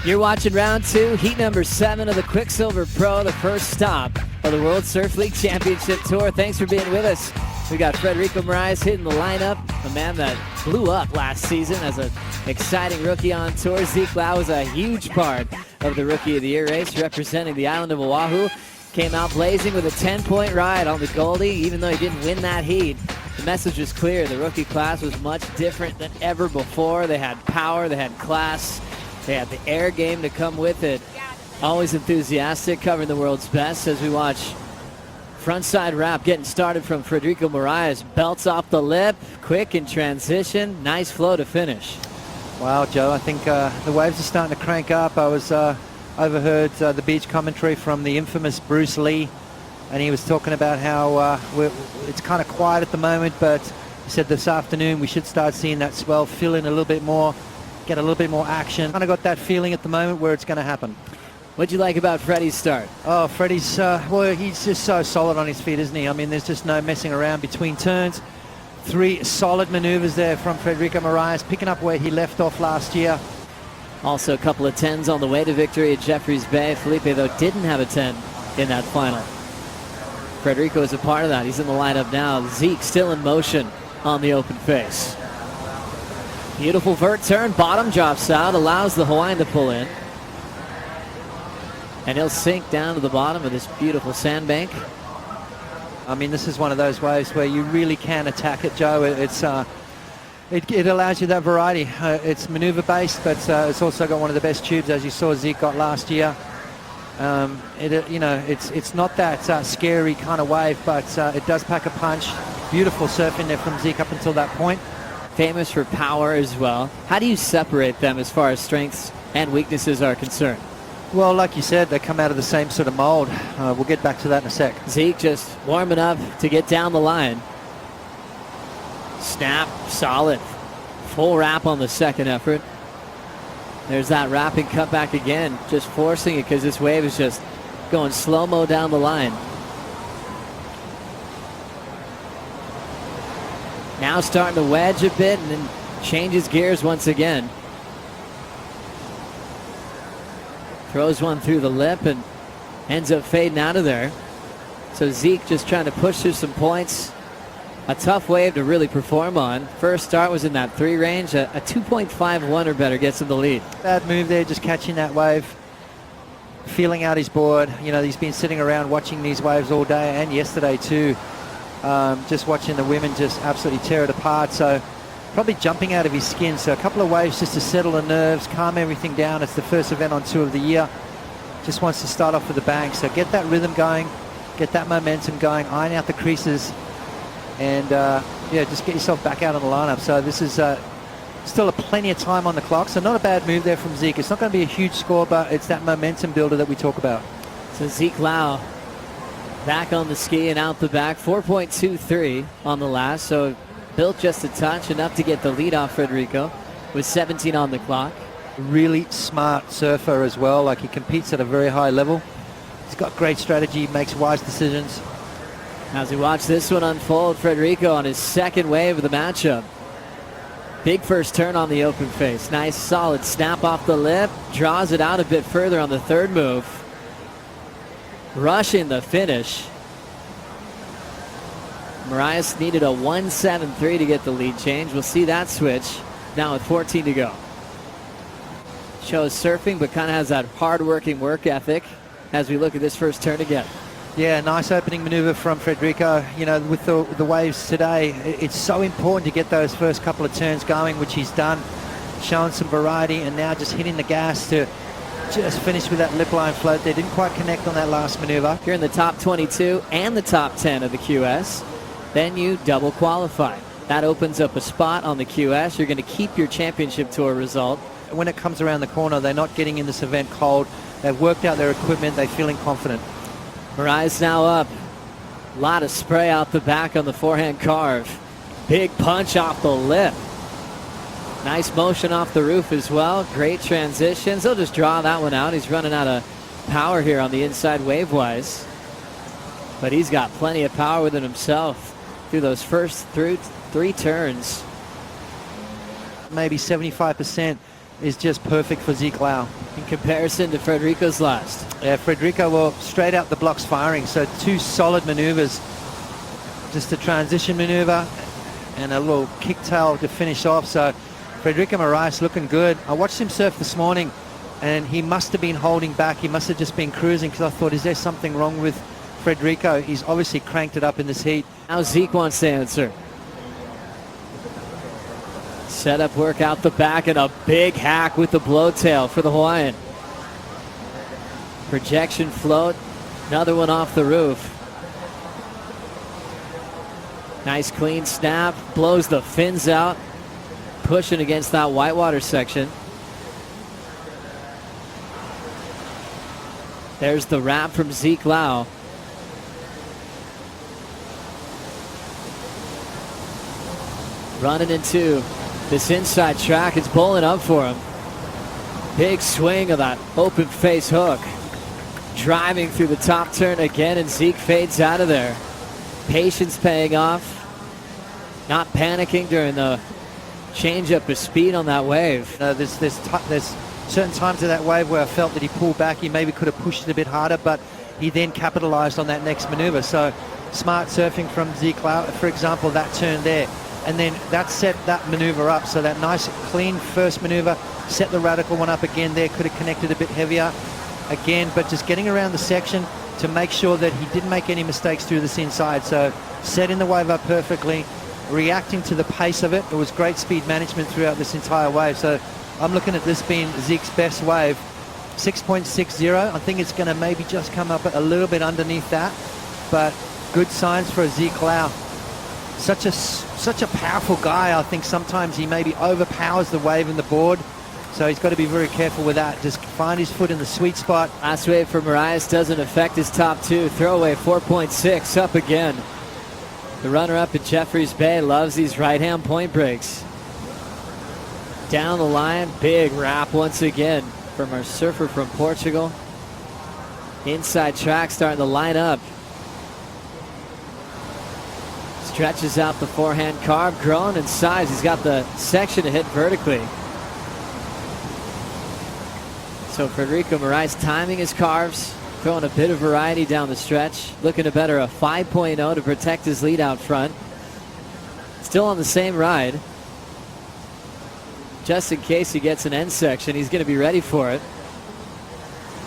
You're watching round two, heat number 7 of the Quiksilver Pro, the first stop of the World Surf League Championship Tour. Thanks for being with us. We got Frederico Morais hitting the lineup, a man that blew up last season as an exciting rookie on tour. Ezekiel Lau was a huge part of the Rookie of the Year race, representing the island of Oahu. Came out blazing with a 10-point ride on the Goldie, even though he didn't win that heat. The message was clear. The rookie class was much different than ever before. They had power, they had class, they had the air game to come with it. Always enthusiastic, covering the world's best as we watch frontside wrap getting started from Frederico Morais. Belts off the lip, quick in transition, nice flow to finish. Wow, Joe, I think the waves are starting to crank up. I was overheard the beach commentary from the infamous Bruce Lee, and he was talking about how it's kind of quiet at the moment, but he said this afternoon we should start seeing that swell fill in a little bit more, get a little bit more action. Kind of got that feeling at the moment where it's going to happen. What'd you like about Freddie's start? Oh, Freddie's, well, he's just so solid on his feet, isn't he? I mean, there's just no messing around between turns. 3 solid maneuvers there from Frederico Morais, picking up where he left off last year. Also a couple of 10s on the way to victory at Jeffreys Bay. Felipe, though, didn't have a 10 in that final. Frederico is a part of that. He's in the lineup now. Zeke still in motion on the open face. Beautiful vert turn. Bottom drops out. Allows the Hawaiian to pull in. And he'll sink down to the bottom of this beautiful sandbank. I mean, this is one of those waves where you really can attack it, Joe. It allows you that variety. It's maneuver-based, but it's also got one of the best tubes, as you saw Zeke got last year. It's not that scary kind of wave, but it does pack a punch. Beautiful surfing there from Zeke up until that point. Famous for power as well. How do you separate them as far as strengths and weaknesses are concerned? Well, like you said, they come out of the same sort of mold. We'll get back to that in a sec. Zeke just warming up to get down the line. Snap, solid. Full wrap on the second effort. There's that wrapping cutback again, just forcing it because this wave is just going slow-mo down the line. Now starting to wedge a bit and then changes gears once again. Throws one through the lip and ends up fading out of there. So Zeke just trying to push through some points. A tough wave to really perform on. First start was in that 3 range. A 2.51 or better gets him the lead. Bad move there, just catching that wave. Feeling out his board. You know, he's been sitting around watching these waves all day and yesterday too. Just watching the women just absolutely tear it apart. So probably jumping out of his skin. So a couple of waves just to settle the nerves, calm everything down. It's the first event on tour of the year. Just wants to start off with a bang. So get that rhythm going, get that momentum going, iron out the creases, and just get yourself back out on the lineup. So this is still plenty of time on the clock. So not a bad move there from Zeke. It's not going to be a huge score, but it's that momentum builder that we talk about. So Zeke Lau back on the ski and out the back. 4.23 on the last. So built just a touch, enough to get the lead off Frederico with 17 on the clock. Really smart surfer as well. Like, he competes at a very high level. He's got great strategy, makes wise decisions. As we watch this one unfold, Frederico on his second wave of the matchup. Big first turn on the open face. Nice solid snap off the lip. Draws it out a bit further on the third move. Rushing the finish. Morais needed a 1.73 to get the lead change. We'll see that switch now with 14 to go. Shows surfing, but kind of has that hard-working work ethic as we look at this first turn again. Yeah, nice opening maneuver from Frederico. You know, with the waves today, it's so important to get those first couple of turns going, which he's done, showing some variety, and now just hitting the gas to just finish with that lip line float there. Didn't quite connect on that last maneuver. You're in the top 22 and the top 10 of the QS. Then you double qualify. That opens up a spot on the QS. You're going to keep your championship tour result. When it comes around the corner, they're not getting in this event cold. They've worked out their equipment. They're feeling confident. Morais now up. A lot of spray out the back on the forehand carve. Big punch off the lip. Nice motion off the roof as well. Great transitions. He'll just draw that one out. He's running out of power here on the inside wave-wise. But he's got plenty of power within himself through those first 3 turns. Maybe 75%. is just perfect for Ezekiel Lau. In comparison to Frederico's last. Yeah, Frederico, well, straight out the blocks firing. So 2 solid maneuvers. Just a transition maneuver and a little kick tail to finish off. So Frederico Morais looking good. I watched him surf this morning and he must have been holding back. He must have just been cruising, because I thought, is there something wrong with Frederico? He's obviously cranked it up in this heat. Now Zeke wants to answer. Setup work out the back and a big hack with the blowtail for the Hawaiian. Projection float, another one off the roof. Nice clean snap, blows the fins out, pushing against that whitewater section. There's the wrap from Ezekiel Lau. Running into this inside track, it's bowling up for him. Big swing of that open face hook. Driving through the top turn again, and Zeke fades out of there. Patience paying off. Not panicking during the change up of speed on that wave. There's certain times of that wave where I felt that he pulled back. He maybe could have pushed it a bit harder, but he then capitalized on that next maneuver. So smart surfing from Ezekiel Lau. For example, that turn there. And then that set that maneuver up. So that nice clean first maneuver, set the radical one up again there, could have connected a bit heavier again, but just getting around the section to make sure that he didn't make any mistakes through this inside. So setting the wave up perfectly, reacting to the pace of it. It was great speed management throughout this entire wave. So I'm looking at this being Zeke's best wave. 6.60. I think it's going to maybe just come up a little bit underneath that, but good signs for Ezekiel Lau. Such a powerful guy. I think sometimes he maybe overpowers the wave and the board, so he's got to be very careful with that. Just find his foot in the sweet spot. Last wave for Morais doesn't affect his top 2. Throwaway 4.6 up again. The runner-up at Jeffreys Bay loves these right-hand point breaks. Down the line, big wrap once again from our surfer from Portugal. Inside track starting to line up. Stretches out the forehand carve, growing in size. He's got the section to hit vertically. So Frederico Morais timing his carves, throwing a bit of variety down the stretch, looking to better a 5.0 to protect his lead out front. Still on the same ride. Just in case he gets an end section, he's going to be ready for it.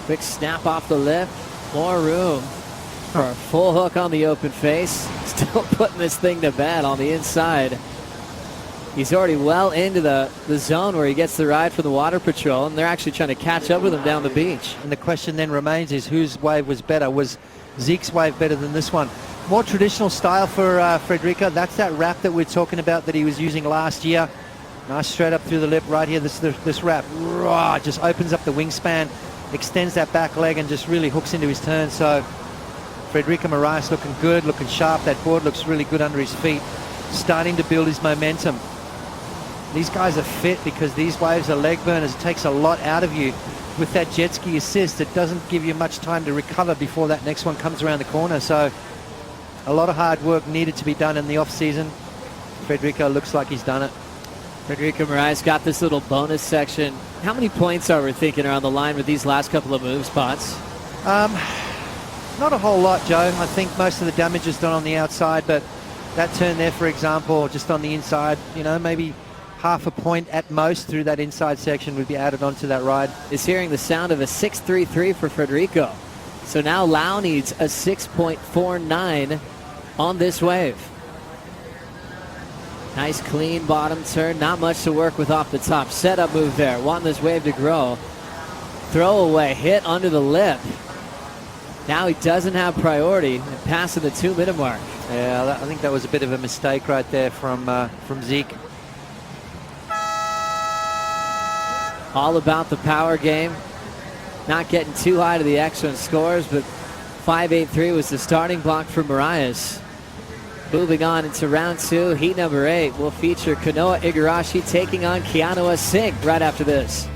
Quick snap off the lip, more room for a full hook on the open face. Still putting this thing to bed on the inside. He's already well into the zone where he gets the ride from the Water Patrol, and they're actually trying to catch up with him down the beach. And the question then remains is whose wave was better? Was Zeke's wave better than this one? More traditional style for Frederico. That's that wrap that we're talking about that he was using last year. Nice straight up through the lip right here. This wrap just opens up the wingspan, extends that back leg, and just really hooks into his turn. So Frederico Morais looking good, looking sharp. That board looks really good under his feet. Starting to build his momentum. These guys are fit because these waves are leg burners. It takes a lot out of you. With that jet ski assist, it doesn't give you much time to recover before that next one comes around the corner. So a lot of hard work needed to be done in the off season. Frederico looks like he's done it. Frederico Morais got this little bonus section. How many points are we thinking are on the line with these last couple of move spots? Not a whole lot, Joe. I think most of the damage is done on the outside, but that turn there, for example, just on the inside, maybe half a point at most through that inside section would be added onto that ride. Is hearing the sound of a 6.33 for Frederico. So now Lau needs a 6.49 on this wave. Nice clean bottom turn. Not much to work with off the top. Setup move there. Want this wave to grow. Throwaway hit under the lip. Now he doesn't have priority and passing the 2-minute mark. Yeah, I think that was a bit of a mistake right there from Zeke. All about the power game. Not getting too high to the excellent scores, but 5.83 was the starting block for Morais. Moving on into round 2, heat number 8 will feature Kanoa Igarashi taking on Keanoa Singh right after this.